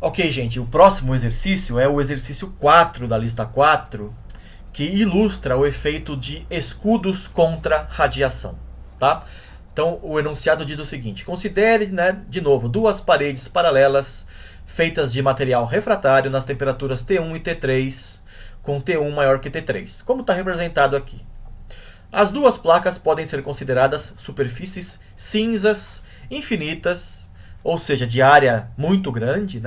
Ok, gente, o próximo exercício é o exercício 4 da lista 4, que ilustra o efeito de escudos contra radiação, tá? Então, o enunciado diz o seguinte: considere, de novo, duas paredes paralelas feitas de material refratário nas temperaturas T1 e T3, com T1 maior que T3, como está representado aqui. As duas placas podem ser consideradas superfícies cinzas infinitas, ou seja, de área muito grande,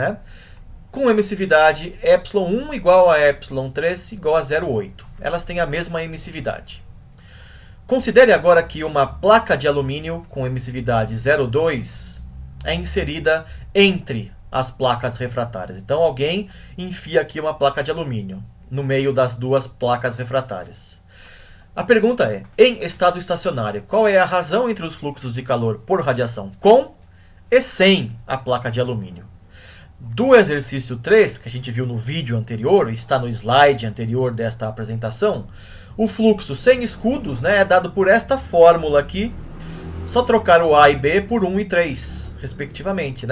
com emissividade ε1 igual a ε3 igual a 0,8. Elas têm a mesma emissividade. Considere agora que uma placa de alumínio com emissividade 0,2 é inserida entre as placas refratárias. Então alguém enfia aqui uma placa de alumínio no meio das duas placas refratárias. A pergunta é: em estado estacionário, qual é a razão entre os fluxos de calor por radiação com e sem a placa de alumínio? Do exercício 3, que a gente viu no vídeo anterior, está no slide anterior desta apresentação, o fluxo sem escudos é dado por esta fórmula aqui, só trocar o A e B por 1 e 3, respectivamente.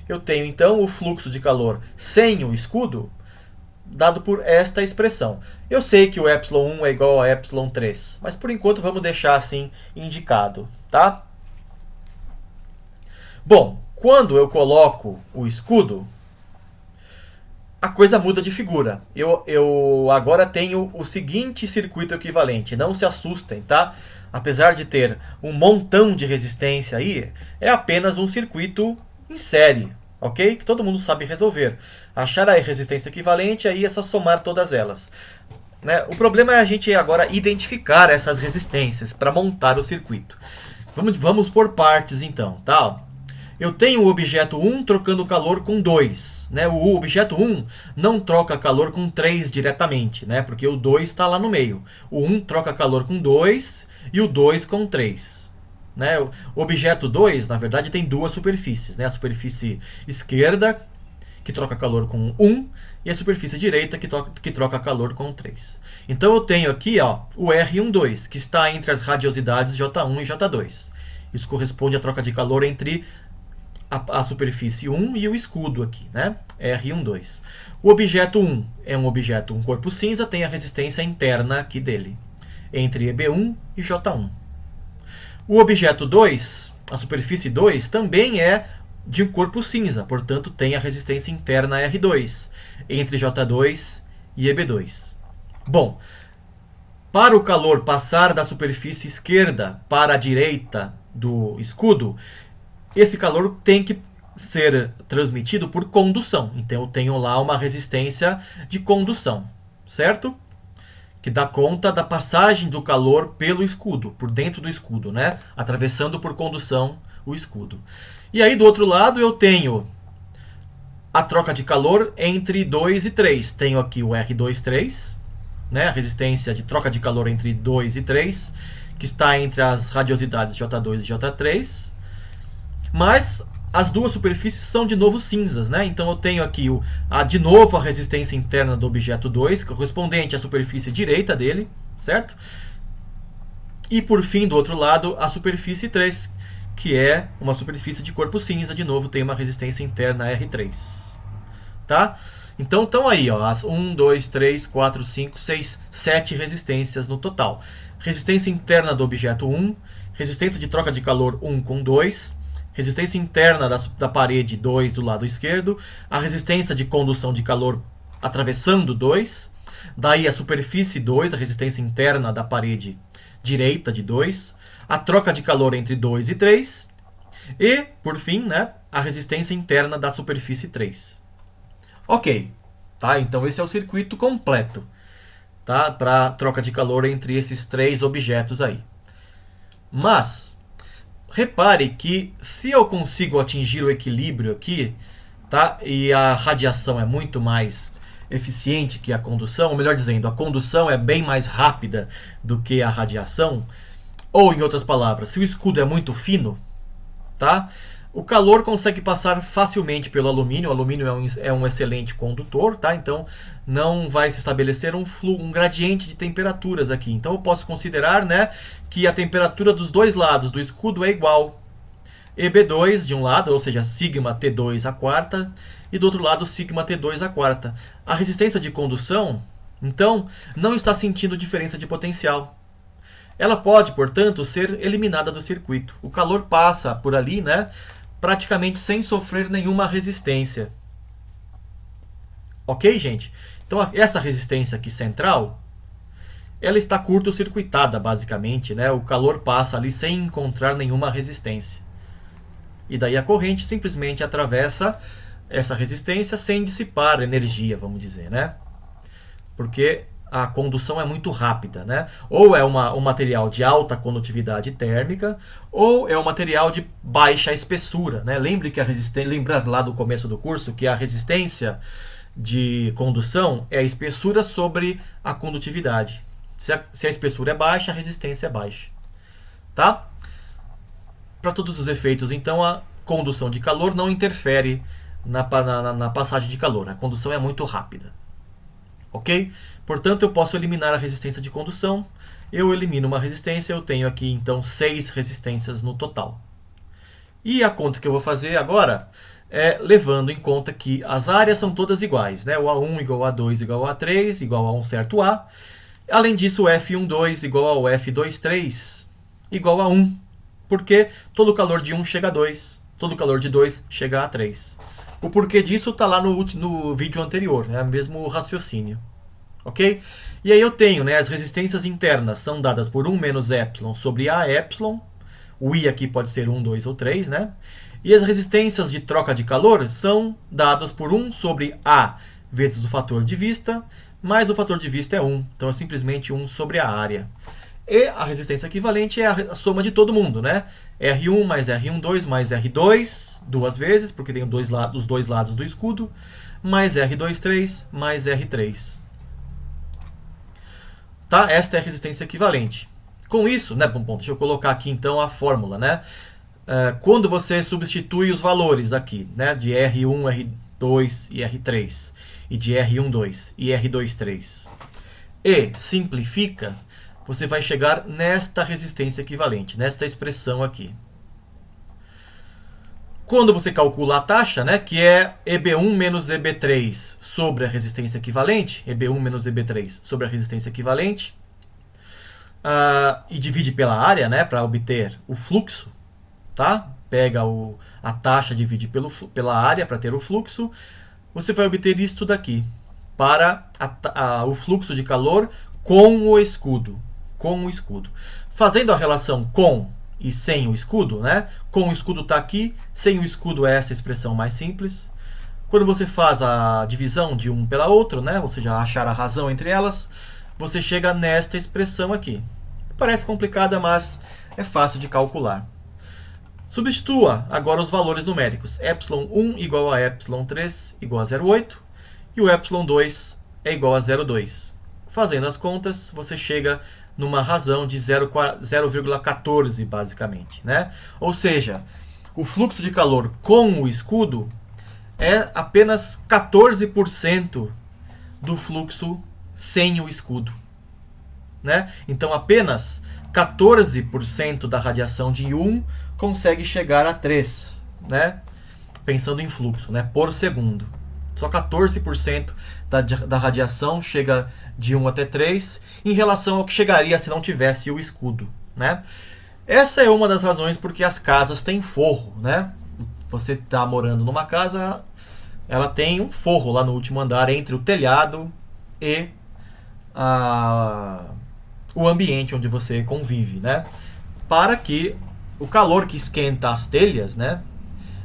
Eu tenho então o fluxo de calor sem o escudo, dado por esta expressão. Eu sei que o ε1 é igual a ε3, mas por enquanto vamos deixar assim indicado, tá? Bom, quando eu coloco o escudo, a coisa muda de figura. Eu agora tenho o seguinte circuito equivalente. Não se assustem, tá? Apesar de ter um montão de resistência aí, é apenas um circuito em série, ok? Que todo mundo sabe resolver. Achar a resistência equivalente, aí é só somar todas elas. O problema é a gente agora identificar essas resistências para montar o circuito. Vamos por partes então, tá? Eu tenho o objeto 1 trocando calor com 2. O objeto 1 não troca calor com 3 diretamente, porque o 2 está lá no meio. O 1 troca calor com 2 e o 2 com 3. O objeto 2, na verdade, tem duas superfícies. A superfície esquerda, que troca calor com 1, e a superfície direita, que troca calor com 3. Então eu tenho aqui o R12, que está entre as radiosidades J1 e J2. Isso corresponde à troca de calor entre a superfície 1 e o escudo aqui, R12. O objeto 1 é um corpo cinza, tem a resistência interna aqui dele, entre EB1 e J1. O objeto 2, a superfície 2, também é de um corpo cinza, portanto tem a resistência interna R2, entre J2 e EB2. Bom, para o calor passar da superfície esquerda para a direita do escudo, esse calor tem que ser transmitido por condução. Então eu tenho lá uma resistência de condução, certo? Que dá conta da passagem do calor pelo escudo, por dentro do escudo, atravessando por condução o escudo. E aí do outro lado eu tenho a troca de calor entre 2 e 3. Tenho aqui o R23, a resistência de troca de calor entre 2 e 3, que está entre as radiosidades J2 e J3. Mas as duas superfícies são de novo cinzas, então eu tenho aqui de novo a resistência interna do objeto 2, correspondente à superfície direita dele, certo? E por fim, do outro lado, a superfície 3, que é uma superfície de corpo cinza, de novo tem uma resistência interna R3. Tá? Então estão aí, as 1, 2, 3, 4, 5, 6, 7 resistências no total. Resistência interna do objeto 1, resistência de troca de calor 1 com 2, resistência interna da parede 2 do lado esquerdo, a resistência de condução de calor atravessando 2, daí a superfície 2, a resistência interna da parede direita de 2, a troca de calor entre 2 e 3, e, por fim, a resistência interna da superfície 3. Ok, tá? Então esse é o circuito completo, tá? Para troca de calor entre esses três objetos aí. Mas repare que se eu consigo atingir o equilíbrio aqui, tá? E a radiação é muito mais eficiente que a condução, ou melhor dizendo, a condução é bem mais rápida do que a radiação, ou em outras palavras, se o escudo é muito fino, tá? O calor consegue passar facilmente pelo alumínio. O alumínio é um excelente condutor, tá? Então não vai se estabelecer um gradiente de temperaturas aqui. Então eu posso considerar, que a temperatura dos dois lados do escudo é igual. EB2 de um lado, ou seja, sigma T2 a quarta, e do outro lado sigma T2 a quarta. A resistência de condução, então, não está sentindo diferença de potencial. Ela pode, portanto, ser eliminada do circuito. O calor passa por ali, né, praticamente sem sofrer nenhuma resistência. Ok, gente? Então, essa resistência aqui central, ela está curto-circuitada, basicamente, né? O calor passa ali sem encontrar nenhuma resistência. E daí a corrente simplesmente atravessa essa resistência sem dissipar energia, vamos dizer, né? Porque a condução é muito rápida, né? Ou é um material de alta condutividade térmica, ou é um material de baixa espessura, né? Lembre que lembra lá do começo do curso que a resistência de condução é a espessura sobre a condutividade. Se a espessura é baixa, a resistência é baixa. Tá? Para todos os efeitos, então, a condução de calor não interfere na passagem de calor. A condução é muito rápida. Ok? Portanto, eu posso eliminar a resistência de condução. Eu elimino uma resistência, eu tenho aqui, então, 6 resistências no total. E a conta que eu vou fazer agora é levando em conta que as áreas são todas iguais, né? O A1 igual a A2 igual a A3 igual a um certo A. Além disso, o F12 igual ao F23 igual a 1, porque todo o calor de 1 chega a 2, todo o calor de 2 chega a 3. O porquê disso está lá no vídeo anterior, é o mesmo raciocínio. Ok? E aí eu tenho, né, as resistências internas são dadas por 1 menos epsilon sobre A epsilon. O I aqui pode ser 1, 2 ou 3, né? E as resistências de troca de calor são dadas por 1 sobre A vezes o fator de vista, mais o fator de vista é 1. Então é simplesmente 1 sobre a área. E a resistência equivalente é a soma de todo mundo, né? R1 mais R12 mais R2, duas vezes, porque tem os dois lados do escudo, mais R23 mais R3. Tá? Esta é a resistência equivalente. Com isso, né? Bom, deixa eu colocar aqui então a fórmula, né? Quando você substitui os valores aqui, né, de R1, R2 e R3, e de R12 e R23, e simplifica, você vai chegar nesta resistência equivalente, nesta expressão aqui. Quando você calcula a taxa, né, que é EB1 menos EB3 sobre a resistência equivalente, EB1 menos EB3 sobre a resistência equivalente, e divide pela área, né, para obter o fluxo, tá? Pega a taxa, divide pela área para ter o fluxo, você vai obter isto daqui, para o fluxo de calor com o escudo. Fazendo a relação com e sem o escudo, né? Com o escudo está aqui, sem o escudo é essa expressão mais simples. Quando você faz a divisão de um pela outra, né? Ou seja, achar a razão entre elas, você chega nesta expressão aqui. Parece complicada, mas é fácil de calcular. Substitua agora os valores numéricos. Epsilon1 igual a Epsilon3 igual a 0,8 e o Epsilon2 é igual a 0,2. Fazendo as contas, você chega numa razão de 0,14 basicamente, né? Ou seja, o fluxo de calor com o escudo é apenas 14% do fluxo sem o escudo, né? Então apenas 14% da radiação de 1 consegue chegar a 3, né? Pensando em fluxo, né? Por segundo. Só 14% da radiação chega de 1 até 3 em relação ao que chegaria se não tivesse o escudo, né? Essa é uma das razões porque as casas têm forro, né? Você está morando numa casa, ela tem um forro lá no último andar entre o telhado e o ambiente onde você convive, né? Para que o calor que esquenta as telhas, né,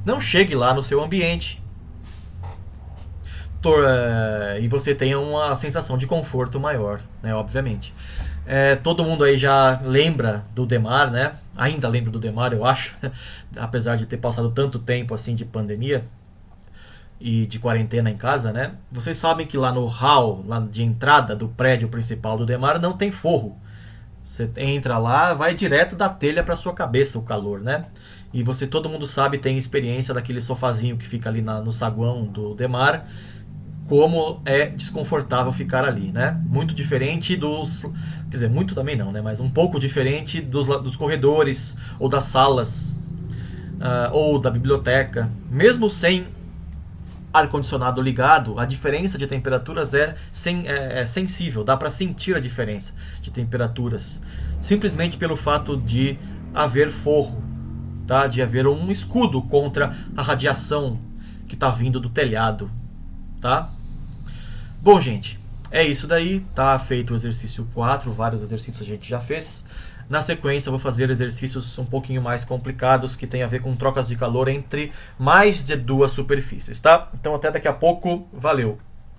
não chegue lá no seu ambiente e você tenha uma sensação de conforto maior, né, obviamente. Todo mundo aí já lembra do Demar, né? Ainda lembra do Demar, eu acho, apesar de ter passado tanto tempo assim de pandemia e de quarentena em casa, né? Vocês sabem que lá no hall, lá de entrada do prédio principal do Demar, não tem forro. Você entra lá, vai direto da telha para sua cabeça o calor, né? E todo mundo sabe, tem experiência daquele sofazinho que fica ali no saguão do Demar, como é desconfortável ficar ali, né? Muito diferente quer dizer, muito também não, né? Mas um pouco diferente dos corredores ou das salas ou da biblioteca, mesmo sem ar-condicionado ligado, a diferença de temperaturas é sensível, dá para sentir a diferença de temperaturas, simplesmente pelo fato de haver forro, tá? De haver um escudo contra a radiação que está vindo do telhado, tá? Bom, gente, é isso daí, tá feito o exercício 4, vários exercícios a gente já fez. Na sequência eu vou fazer exercícios um pouquinho mais complicados que tem a ver com trocas de calor entre mais de duas superfícies, tá? Então até daqui a pouco, valeu!